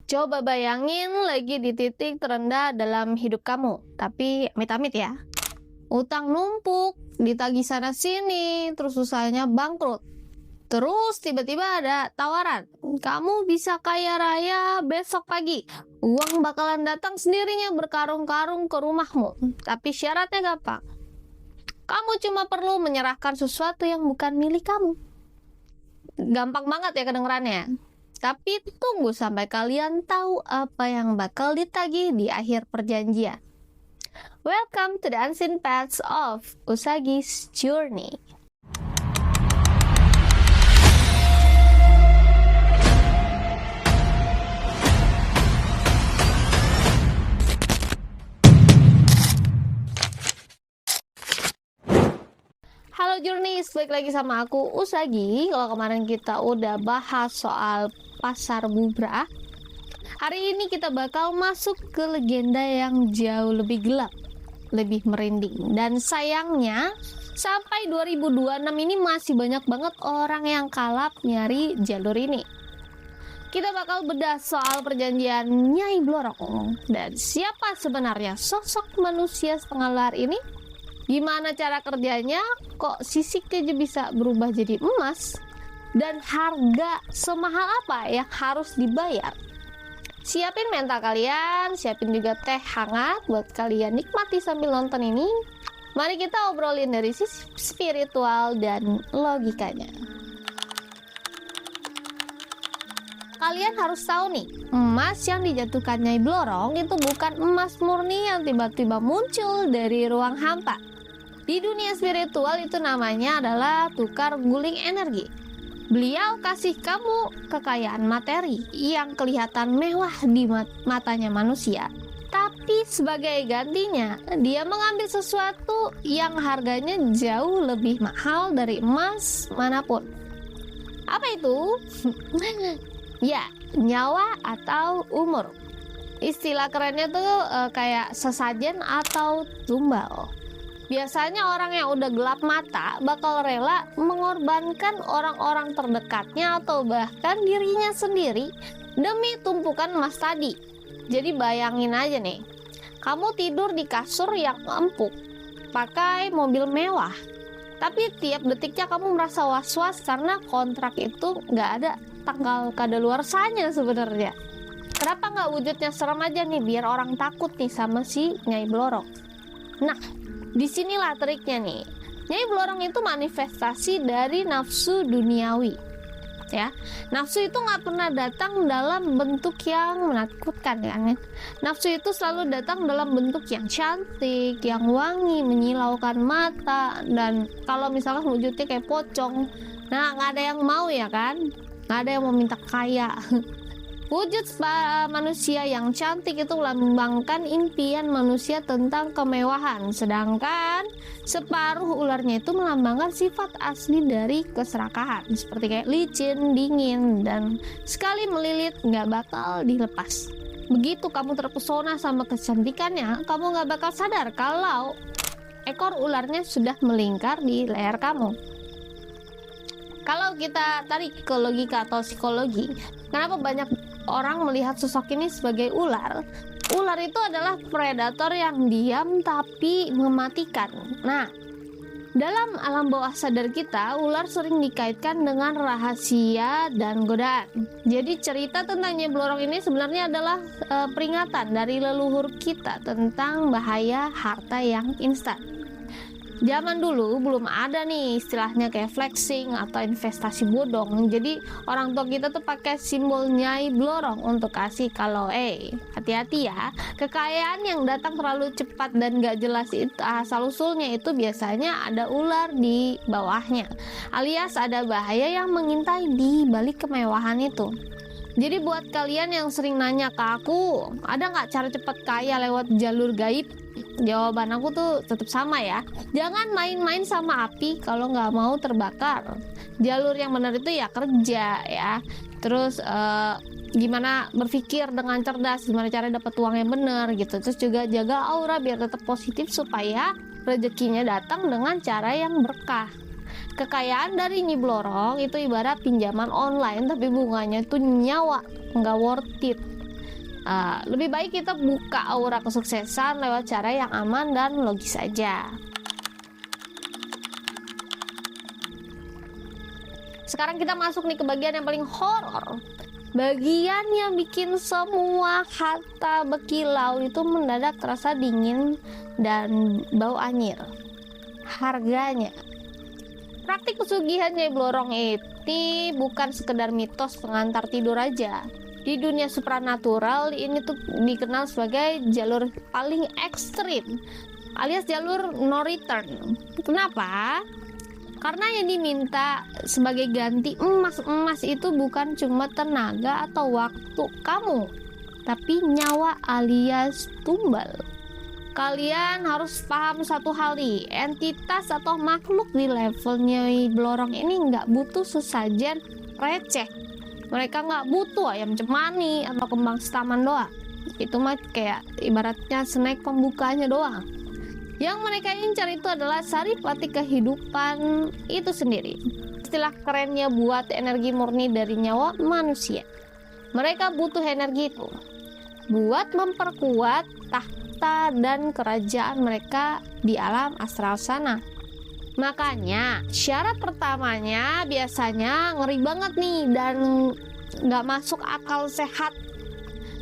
Coba bayangin lagi di titik terendah dalam hidup kamu, tapi amit-amit ya. Utang numpuk, ditagih sana sini, terus usahanya bangkrut. Terus tiba-tiba ada tawaran, kamu bisa kaya raya besok pagi. Uang bakalan datang sendirinya berkarung-karung ke rumahmu. Tapi syaratnya gampang. Kamu cuma perlu menyerahkan sesuatu yang bukan milik kamu. Gampang banget ya kedengerannya. Tapi tunggu sampai kalian tahu apa yang bakal ditagih di akhir perjanjian. Welcome to the unseen paths of Usagi's journey. Halo Journeys, balik lagi sama aku Usagi. Kalau kemarin kita udah bahas soal pasar bubrah, hari ini kita bakal masuk ke legenda yang jauh lebih gelap, lebih merinding. Dan sayangnya sampai 2026 ini masih banyak banget orang yang kalap nyari jalur ini. Kita bakal bedah soal perjanjian Nyai Blorong dan siapa sebenarnya sosok manusia setengah lar ini. Gimana cara kerjanya, kok sisik aja bisa berubah jadi emas? Dan harga semahal apa yang harus dibayar? Siapin mental kalian, siapin juga teh hangat buat kalian nikmati sambil nonton ini. Mari kita obrolin dari sisi spiritual dan logikanya. Kalian harus tahu nih, emas yang dijatuhkan Nyai Blorong itu bukan emas murni yang tiba-tiba muncul dari ruang hampa. Di dunia spiritual itu namanya adalah tukar guling energi. Beliau kasih kamu kekayaan materi yang kelihatan mewah di matanya manusia. Tapi sebagai gantinya, dia mengambil sesuatu yang harganya jauh lebih mahal dari emas manapun. Apa itu? Ya, nyawa atau umur. Istilah kerennya tuh kayak sesajen atau tumbal. Biasanya orang yang udah gelap mata bakal rela mengorbankan orang-orang terdekatnya atau bahkan dirinya sendiri demi tumpukan emas tadi. Jadi bayangin aja nih, kamu tidur di kasur yang empuk, pakai mobil mewah, tapi tiap detiknya kamu merasa was-was karena kontrak itu nggak ada tanggal kadaluarsanya sebenarnya. Kenapa nggak wujudnya serem aja nih biar orang takut nih sama si Nyai Blorong? Nah, disinilah triknya nih. Nyai Blorong itu manifestasi dari nafsu duniawi. Ya, nafsu itu nggak pernah datang dalam bentuk yang menakutkan kan? Nafsu itu selalu datang dalam bentuk yang cantik, yang wangi, menyilaukan mata, dan kalau misalnya wujudnya kayak pocong, nah nggak ada yang mau ya kan? Nggak ada yang mau minta kaya. Wujud manusia yang cantik itu melambangkan impian manusia tentang kemewahan, sedangkan separuh ularnya itu melambangkan sifat asli dari keserakahan, seperti kayak licin, dingin, dan sekali melilit nggak bakal dilepas. Begitu kamu terpesona sama kecantikannya, kamu nggak bakal sadar kalau ekor ularnya sudah melingkar di leher kamu. Kalau kita tarik ke logika atau psikologi, kenapa banyak orang melihat sosok ini sebagai ular? Ular itu adalah predator yang diam tapi mematikan. Nah, dalam alam bawah sadar kita, ular sering dikaitkan dengan rahasia dan godaan. Jadi cerita tentang Nyai Blorong ini sebenarnya adalah peringatan dari leluhur kita tentang bahaya harta yang instan. Zaman dulu belum ada nih istilahnya kayak flexing atau investasi bodong. Jadi orang tua kita tuh pakai simbol Nyai Blorong untuk kasih kalau hati-hati ya, kekayaan yang datang terlalu cepat dan gak jelas itu asal usulnya itu biasanya ada ular di bawahnya, alias ada bahaya yang mengintai di balik kemewahan itu. Jadi buat kalian yang sering nanya ke aku, ada nggak cara cepat kaya lewat jalur gaib? Jawaban aku tuh tetap sama ya. Jangan main-main sama api kalau nggak mau terbakar. Jalur yang benar itu ya kerja ya. Terus gimana berpikir dengan cerdas, gimana cara dapat uang yang benar gitu. Terus juga jaga aura biar tetap positif supaya rezekinya datang dengan cara yang berkah. Kekayaan dari Nyai Blorong itu ibarat pinjaman online tapi bunganya itu nyawa, nggak worth it. Lebih baik kita buka aura kesuksesan lewat cara yang aman dan logis saja. Sekarang kita masuk nih ke bagian yang paling horor. Bagian yang bikin semua harta berkilau itu mendadak terasa dingin dan bau anyir. Harganya. Praktik pesugihan Nyai Blorong ini bukan sekedar mitos pengantar tidur aja. Di dunia supranatural ini tuh dikenal sebagai jalur paling ekstrim, alias jalur no return. Kenapa? Karena yang diminta sebagai ganti emas itu bukan cuma tenaga atau waktu kamu, tapi nyawa alias tumbal. Kalian harus paham satu hal nih, entitas atau makhluk di level Nyai Blorong ini nggak butuh sesajen receh. Mereka nggak butuh ayam cemani atau kembang setaman doang. Itu mah kayak ibaratnya snack pembukanya doang. Yang mereka incar itu adalah saripati kehidupan itu sendiri. Istilah kerennya buat energi murni dari nyawa manusia. Mereka butuh energi itu buat memperkuat tahta dan kerajaan mereka di alam astral sana. Makanya syarat pertamanya biasanya ngeri banget nih dan nggak masuk akal sehat.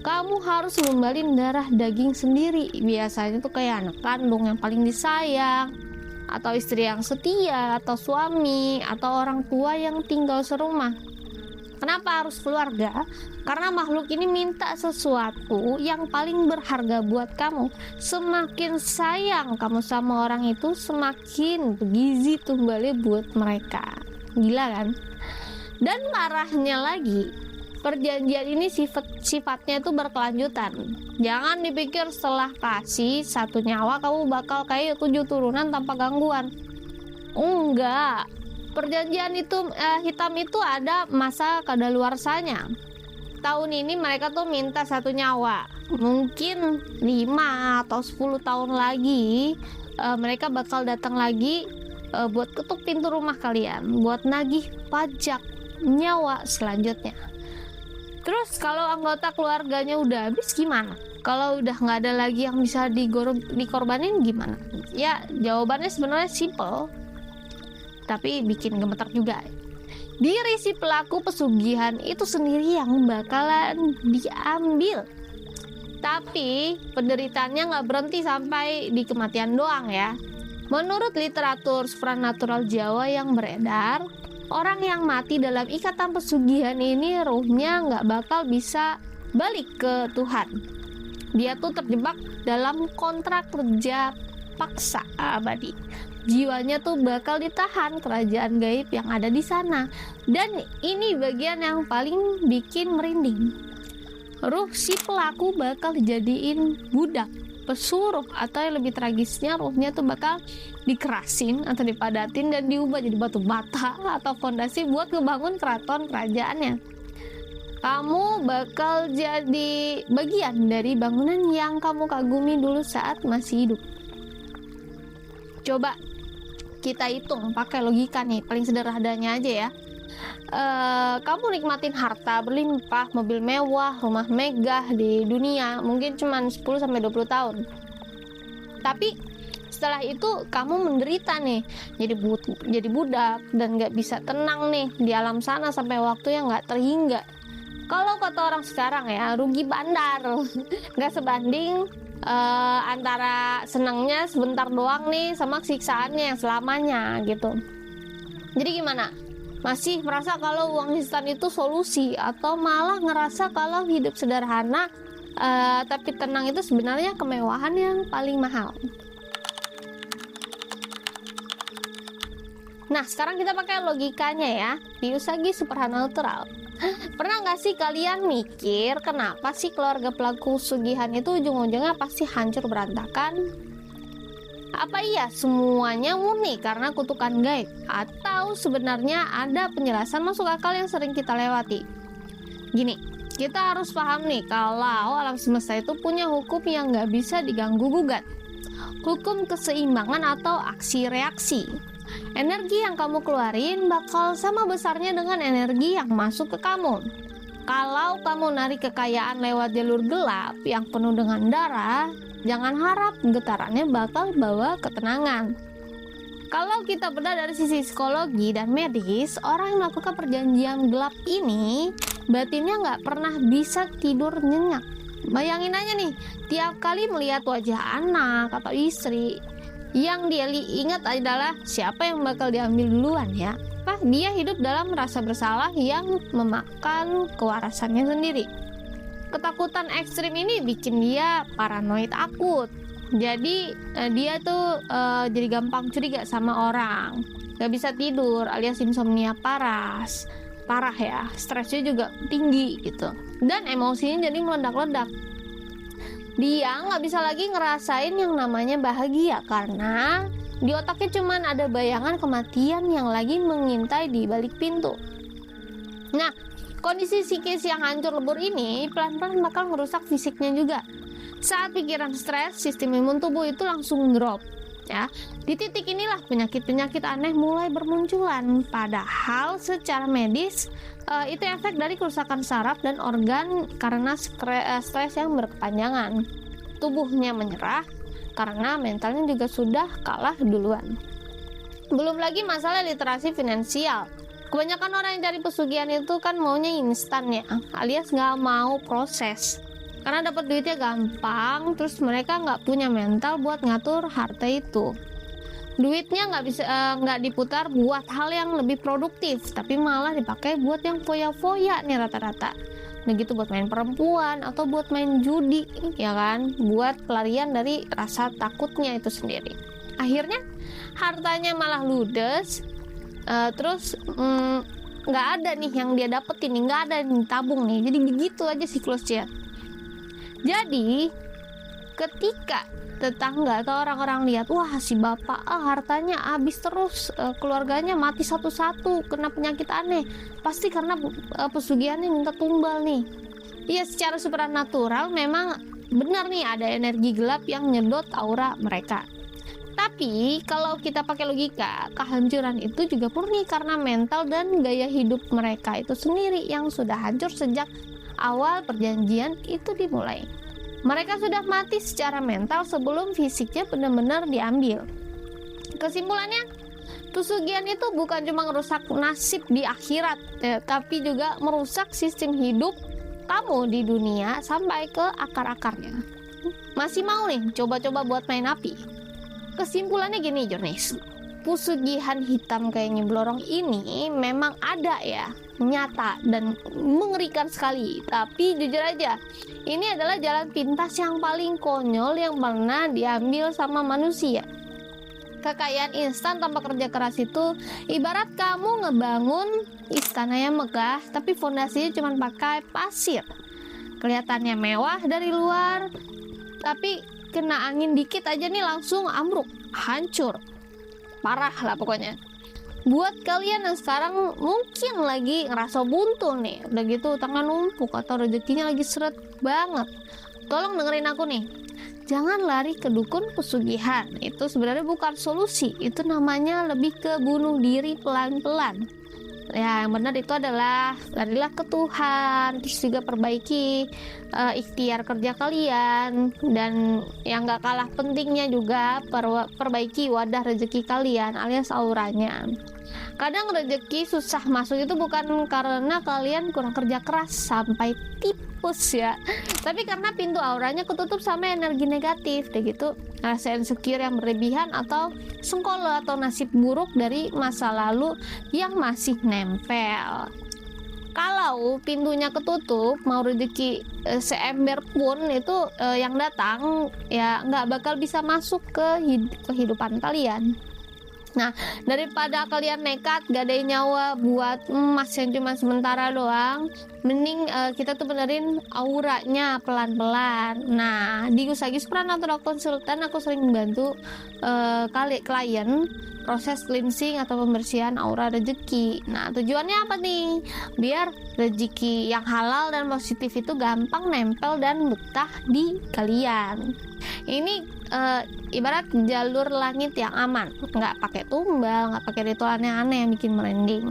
Kamu harus ngumbalin darah daging sendiri. Biasanya tuh kayak anak kandung yang paling disayang, atau istri yang setia, atau suami, atau orang tua yang tinggal serumah. Kenapa harus keluarga? Karena makhluk ini minta sesuatu yang paling berharga buat kamu. Semakin sayang kamu sama orang itu, semakin bergizi tumbalnya buat mereka. Gila kan? Dan parahnya lagi, perjanjian ini sifatnya itu berkelanjutan. Jangan dipikir setelah kasih satu nyawa kamu bakal kayak 7 turunan tanpa gangguan. Enggak. Perjanjian itu hitam itu ada masa kadaluarsanya. Tahun ini mereka tuh minta satu nyawa. Mungkin 5 atau 10 tahun lagi mereka bakal datang lagi buat ketuk pintu rumah kalian, buat nagih pajak nyawa selanjutnya. Terus kalau anggota keluarganya udah habis gimana? Kalau udah nggak ada lagi yang bisa dikorbanin gimana? Ya jawabannya sebenarnya simple, tapi bikin gemetar juga. Diri si pelaku pesugihan itu sendiri yang bakalan diambil. Tapi penderitaannya nggak berhenti sampai di kematian doang ya. Menurut literatur supranatural Jawa yang beredar, orang yang mati dalam ikatan pesugihan ini ruhnya nggak bakal bisa balik ke Tuhan. Dia tuh terjebak dalam kontrak kerja paksa abadi. Jiwanya tuh bakal ditahan kerajaan gaib yang ada di sana. Dan ini bagian yang paling bikin merinding. Ruh si pelaku bakal dijadiin budak, pesuruh, atau yang lebih tragisnya ruhnya tuh bakal dikerasin atau dipadatin dan diubah jadi batu bata atau fondasi buat ngebangun keraton kerajaannya. Kamu bakal jadi bagian dari bangunan yang kamu kagumi dulu saat masih hidup. Coba kita hitung pakai logika nih, paling sederhananya aja ya. Kamu nikmatin harta berlimpah, mobil mewah, rumah megah di dunia mungkin cuma 10-20 tahun. Tapi setelah itu kamu menderita nih, jadi budak dan nggak bisa tenang nih di alam sana sampai waktu yang nggak terhingga. Kalau kata orang sekarang ya, rugi bandar. Nggak sebanding antara senangnya sebentar doang nih sama siksaannya yang selamanya gitu. Jadi gimana? Masih merasa kalau uang instan itu solusi, atau malah ngerasa kalau hidup sederhana tapi tenang itu sebenarnya kemewahan yang paling mahal? Nah, sekarang kita pakai logikanya ya, di Usagi Supernatural. Pernah nggak sih kalian mikir kenapa sih keluarga pelaku pesugihan itu ujung-ujungnya pasti hancur berantakan? Apa iya semuanya murni karena kutukan gaib? Atau sebenarnya ada penjelasan masuk akal yang sering kita lewati? Gini, kita harus paham nih kalau alam semesta itu punya hukum yang nggak bisa diganggu-gugat. Hukum keseimbangan atau aksi-reaksi. Energi yang kamu keluarin bakal sama besarnya dengan energi yang masuk ke kamu. Kalau kamu narik kekayaan lewat jalur gelap yang penuh dengan darah, jangan harap getarannya bakal bawa ketenangan. Kalau kita bedah dari sisi psikologi dan medis, orang yang melakukan perjanjian gelap ini batinnya nggak pernah bisa tidur nyenyak. Bayangin aja nih, tiap kali melihat wajah anak atau istri, yang dia ingat adalah siapa yang bakal diambil duluan ya. Dia hidup dalam rasa bersalah yang memakan kewarasannya sendiri. Ketakutan ekstrim ini bikin dia paranoid akut. Jadi dia tuh jadi gampang curiga sama orang, gak bisa tidur alias insomnia parah ya, stresnya juga tinggi gitu, dan emosinya jadi meledak-ledak. Dia nggak bisa lagi ngerasain yang namanya bahagia karena di otaknya cuman ada bayangan kematian yang lagi mengintai di balik pintu. Nah, kondisi psikis yang hancur lebur ini pelan-pelan bakal merusak fisiknya juga. Saat pikiran stres, sistem imun tubuh itu langsung drop. Ya, di titik inilah penyakit-penyakit aneh mulai bermunculan. Padahal secara medis itu efek dari kerusakan saraf dan organ karena stres yang berkepanjangan. Tubuhnya menyerah karena mentalnya juga sudah kalah duluan. Belum lagi masalah literasi finansial. Kebanyakan orang yang cari pesugihan itu kan maunya instan ya, alias nggak mau proses. Karena dapat duitnya gampang, terus mereka nggak punya mental buat ngatur harta itu. Duitnya nggak diputar buat hal yang lebih produktif, tapi malah dipakai buat yang foya-foya nih rata-rata. Begitu buat main perempuan atau buat main judi, ya kan? Buat pelarian dari rasa takutnya itu sendiri. Akhirnya hartanya malah ludes, terus nggak ada nih yang dia dapetin, nggak ada yang ditabung nih. Jadi begitu aja siklusnya. Jadi ketika tetangga atau orang-orang lihat, wah si bapak hartanya habis terus, keluarganya mati satu-satu kena penyakit aneh, pasti karena pesugihannya minta tumbal nih. Iya, secara supranatural memang benar nih ada energi gelap yang nyedot aura mereka. Tapi kalau kita pakai logika, kehancuran itu juga murni karena mental dan gaya hidup mereka itu sendiri yang sudah hancur sejak awal perjanjian itu dimulai. Mereka sudah mati secara mental sebelum fisiknya benar-benar diambil. Kesimpulannya, pesugihan itu bukan cuma merusak nasib di akhirat, tapi juga merusak sistem hidup kamu di dunia sampai ke akar-akarnya. Masih mau nih coba-coba buat main api? Kesimpulannya gini, Jurnis. Pesugihan hitam kayak Nyi Blorong ini memang ada ya, nyata dan mengerikan sekali. Tapi jujur aja, ini adalah jalan pintas yang paling konyol yang pernah diambil sama manusia. Kekayaan instan tanpa kerja keras itu ibarat kamu ngebangun istana yang megah tapi fondasinya cuma pakai pasir. Kelihatannya mewah dari luar, tapi kena angin dikit aja nih langsung ambruk, hancur. Parah lah pokoknya. Buat kalian yang sekarang mungkin lagi ngerasa buntu nih, udah gitu utangnya numpuk atau rezekinya lagi seret banget, tolong dengerin aku nih. Jangan lari ke dukun pesugihan, itu sebenarnya bukan solusi, itu namanya lebih ke bunuh diri pelan-pelan. Ya, yang benar itu adalah larilah ke Tuhan, terus juga perbaiki ikhtiar kerja kalian, dan yang gak kalah pentingnya juga perbaiki wadah rezeki kalian alias auranya. Kadang rezeki susah masuk itu bukan karena kalian kurang kerja keras sampai tipes ya, tapi karena pintu auranya ketutup sama energi negatif, kayak gitu rasa insecure yang berlebihan atau sengkolo atau nasib buruk dari masa lalu yang masih nempel. Kalau pintunya ketutup, mau rezeki seember pun itu yang datang ya nggak bakal bisa masuk ke kehidupan kalian. Nah, daripada kalian nekat gadain nyawa buat emas yang cuma sementara doang, mending kita tuh benerin auranya pelan-pelan. Nah, di Usagi Supranatural Konsultan aku sering membantu klien proses cleansing atau pembersihan aura rezeki. Nah, tujuannya apa nih? Biar rezeki yang halal dan positif itu gampang nempel dan betah di kalian. Ini ibarat jalur langit yang aman, nggak pakai tumbal, nggak pakai ritual aneh-aneh yang bikin merinding,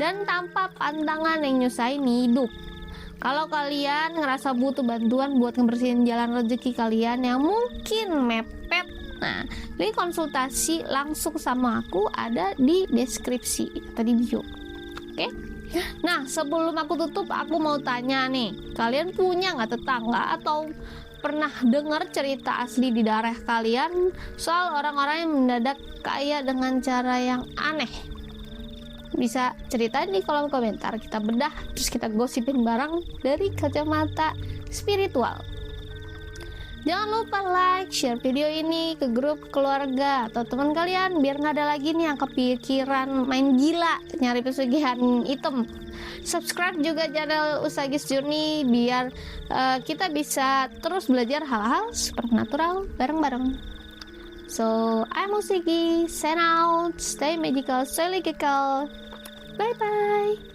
dan tanpa pantangan yang nyusahin hidup. Kalau kalian ngerasa butuh bantuan buat ngebersihin jalan rezeki kalian yang mungkin mepet, nah, link konsultasi langsung sama aku ada di deskripsi atau di bio. Oke? Nah, sebelum aku tutup, aku mau tanya nih, kalian punya nggak tetangga atau pernah dengar cerita asli di daerah kalian soal orang-orang yang mendadak kaya dengan cara yang aneh? Bisa ceritain di kolom komentar, kita bedah terus kita gosipin bareng dari kacamata spiritual. Jangan lupa like, share video ini ke grup keluarga atau teman kalian biar nggak ada lagi nih yang kepikiran main gila nyari pesugihan item. Subscribe juga channel Usagis Journey biar kita bisa terus belajar hal-hal supernatural bareng-bareng. So, I'm Usagi, sign out, stay magical, stay legal. Bye bye.